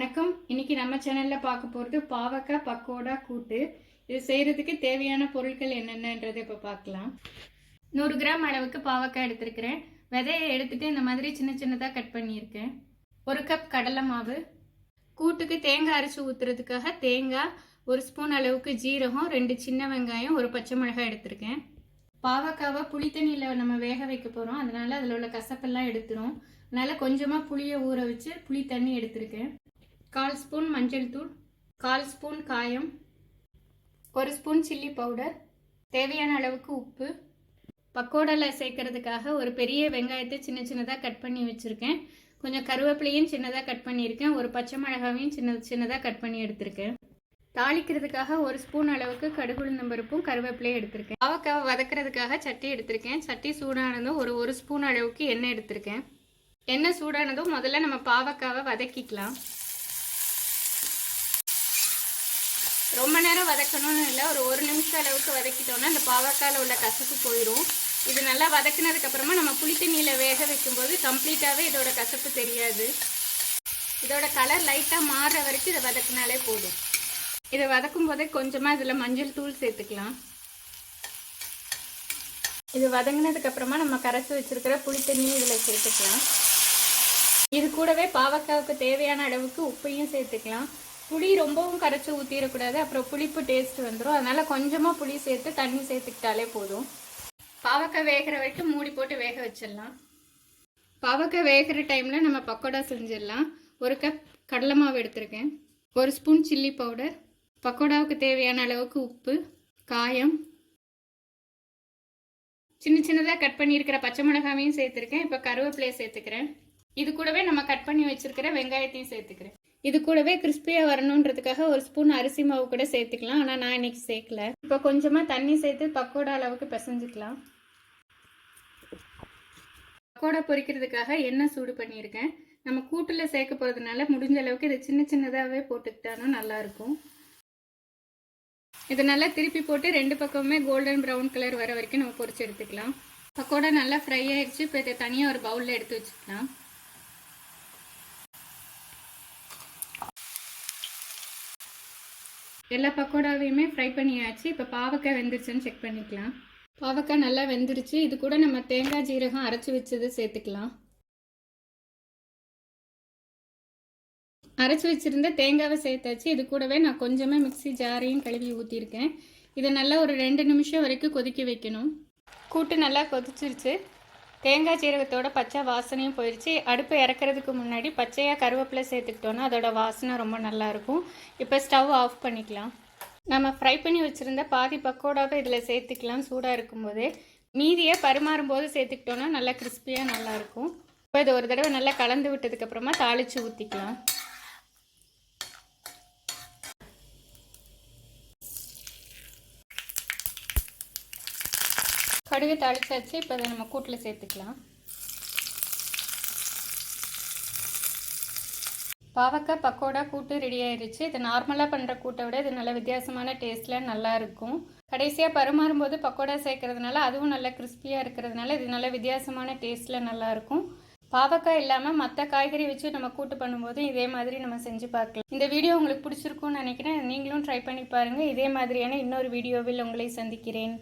வணக்கம். இன்னைக்கு நம்ம சேனல்ல பார்க்க போறது பாவக்காய் பக்கோடா கூட்டு. இது செய்யறதுக்கு தேவையான பொருட்கள் என்னென்னன்றதை இப்ப பார்க்கலாம். 100 கிராம் அளவுக்கு பாவக்காய் எடுத்திருக்கிறேன். விதையை எடுத்துட்டு இந்த மாதிரி சின்ன சின்னதா கட் பண்ணியிருக்கேன். 1 கப் கடலை மாவு. கூட்டுக்கு தேங்காய் அரைச்சி ஊத்துறதுக்காக தேங்காய், 1 ஸ்பூன் அளவுக்கு ஜீரகம், 2 சின்ன வெங்காயம், 1 பச்சை மிளகாய் எடுத்திருக்கேன். பாவக்காவை புளி தண்ணியில நம்ம வேக வைக்க போறோம், அதனால அதில் உள்ள கசப்பெல்லாம் எடுத்துரும். அதனால கொஞ்சமா புளியை ஊற வச்சு புளி தண்ணி எடுத்திருக்கேன். 1/4 ஸ்பூன் மஞ்சள் தூள், 1/4 ஸ்பூன் காயம், 1 ஸ்பூன் சில்லி பவுடர், தேவையான அளவுக்கு உப்பு. பக்கோடாவில் சேர்க்கறதுக்காக ஒரு பெரிய வெங்காயத்தை சின்ன சின்னதாக கட் பண்ணி வச்சுருக்கேன். கொஞ்சம் கருவேப்பிலையும் சின்னதாக கட் பண்ணியிருக்கேன். 1 பச்சை மிளகாவையும் சின்னதாக கட் பண்ணி எடுத்திருக்கேன். தாளிக்கிறதுக்காக 1 ஸ்பூன் அளவுக்கு கடுகு உளுந்தம் பருப்பும் கருவேப்பிலையும் எடுத்திருக்கேன். பாவக்காவை வதக்கிறதுக்காக சட்டி எடுத்திருக்கேன். சட்டி சூடானதும் 1 ஸ்பூன் அளவுக்கு எண்ணெய் எடுத்திருக்கேன். எண்ணெய் சூடானதும் முதல்ல நம்ம பாவக்காவை வதக்கிக்கலாம். ரொம்ப நேரம் வதக்கணும்னு இல்லை, ஒரு நிமிஷம் அளவுக்கு வதக்கிட்டோம்னா இந்த பாவக்காயில் உள்ள கசப்பு போயிடும். இது நல்லா வதக்கினதுக்கப்புறமா நம்ம புளி தண்ணியில் வேக வைக்கும்போது கம்ப்ளீட்டாகவே இதோட கசப்பு தெரியாது. இதோட கலர் லைட்டாக மாறுற வரைக்கும் இதை வதக்கினாலே போதும். இதை வதக்கும் போதே கொஞ்சமாக இதில் மஞ்சள் தூள் சேர்த்துக்கலாம். இது வதங்கினதுக்கப்புறமா நம்ம கரைச்சி வச்சுருக்கிற புளி தண்ணியும் இதில் சேர்த்துக்கலாம். இது கூடவே பாவக்காவுக்கு தேவையான அளவுக்கு உப்பையும் சேர்த்துக்கலாம். புளி ரொம்பவும் கரைச்சி ஊற்றிடக்கூடாது, அப்புறம் புளிப்பு டேஸ்ட் வந்துடும். அதனால் கொஞ்சமாக புளி சேர்த்து தண்ணி சேர்த்துக்கிட்டாலே போதும். பாவக்காய் வேகிற வரைக்கும் மூடி போட்டு வேக வச்சிடலாம். பாவக்காய் வேகிற டைமில் நம்ம பக்கோடா செஞ்சிடலாம். 1 கப் கடலை மாவு எடுத்திருக்கேன், 1 ஸ்பூன் சில்லி பவுடர், பக்கோடாவுக்கு தேவையான அளவுக்கு உப்பு, காயம், சின்ன சின்னதாக கட் பண்ணியிருக்கிற பச்சை மிளகாவையும் சேர்த்துருக்கேன். இப்போ கருவேப்பிலையை சேர்த்துக்கிறேன். இது கூடவே நம்ம கட் பண்ணி வச்சிருக்கிற வெங்காயத்தையும் சேர்த்துக்கிறேன். இது கூடவே கிறிஸ்பியாக வரணுன்றதுக்காக 1 ஸ்பூன் அரிசி மாவு கூட சேர்த்துக்கலாம், ஆனால் நான் இன்னைக்கு சேர்க்கல. இப்போ கொஞ்சமாக தண்ணி சேர்த்து பக்கோடா அளவுக்கு பிசைஞ்சுக்கலாம். பக்கோடா பொரிக்கிறதுக்காக எண்ணெய் சூடு பண்ணியிருக்கேன். நம்ம கூட்டில் சேர்க்க போகிறதுனால முடிஞ்ச அளவுக்கு இதை சின்ன சின்னதாகவே போட்டுக்கிட்டாலும் நல்லாயிருக்கும். இதை நல்லா திருப்பி போட்டு 2 பக்கமுமே கோல்டன் ப்ரௌன் கலர் வர வரைக்கும் நம்ம பொரிச்சு எடுத்துக்கலாம். பக்கோடா நல்லா ஃப்ரை ஆயிடுச்சு. இப்போ இதை தனியாக ஒரு பவுலில் எடுத்து வச்சுக்கலாம். எல்லா பக்கோடாவையுமே ஃப்ரை பண்ணியாச்சு. இப்போ பாவக்காய் வெந்துருச்சுன்னு செக் பண்ணிக்கலாம். பாவக்காய் நல்லா வெந்துருச்சு. இது கூட நம்ம தேங்காய் ஜீரகம் அரைச்சி வச்சது சேர்த்துக்கலாம். அரைச்சி வச்சுருந்த தேங்காவை சேர்த்தாச்சு. இது கூடவே நான் கொஞ்சமாக மிக்ஸி ஜாரையும் கழுவி ஊற்றிருக்கேன். இதை நல்லா ஒரு 2 நிமிஷம் வரைக்கும் கொதிக்க வைக்கணும். கூட்டு நல்லா கொதிச்சிருச்சு. தேங்காய் ஜீரகத்தோட பச்சை வாசனையும் போயிடுச்சு. அடுப்பு இறக்கிறதுக்கு முன்னாடி பச்சையாக கருவேப்பிலை சேர்த்துக்கிட்டோன்னா அதோட வாசனை ரொம்ப நல்லாயிருக்கும். இப்போ ஸ்டவ் ஆஃப் பண்ணிக்கலாம். நம்ம ஃப்ரை பண்ணி வச்சுருந்த பாதி பக்கோடாவை இதில் சேர்த்துக்கலாம். சூடாக இருக்கும்போதே மீதியை பரிமாறும்போது சேர்த்துக்கிட்டோன்னா நல்லா கிறிஸ்பியாக நல்லாயிருக்கும். இப்போ இது ஒரு தடவை நல்லா கலந்து விட்டதுக்கப்புறமா தாளித்து ஊற்றிக்கலாம். கடுகு தாளிச்சாச்சு. இப்போ அதை நம்ம கூட்டில் சேர்த்துக்கலாம். பாவக்காய் பக்கோடா கூட்டு ரெடி ஆயிடுச்சு. இது நார்மலாக பண்ணுற கூட்டை விட இது நல்ல வித்தியாசமான டேஸ்ட்டில் நல்லா இருக்கும். கடைசியாக பரிமாறும்போது பக்கோடா சேர்க்கறதுனால அதுவும் நல்லா கிறிஸ்பியாக இருக்கிறதுனால இது நல்ல வித்தியாசமான டேஸ்ட்டில் நல்லாயிருக்கும். பாவக்காய் இல்லாமல் மற்ற காய்கறி வச்சு நம்ம கூட்டு பண்ணும்போது இதே மாதிரி நம்ம செஞ்சு பார்க்கலாம். இந்த வீடியோ உங்களுக்கு பிடிச்சிருக்கும்னு நினைக்கிறேன். நீங்களும் ட்ரை பண்ணி பாருங்கள். இதே மாதிரியான இன்னொரு வீடியோவில் உங்களை சந்திக்கிறேன்.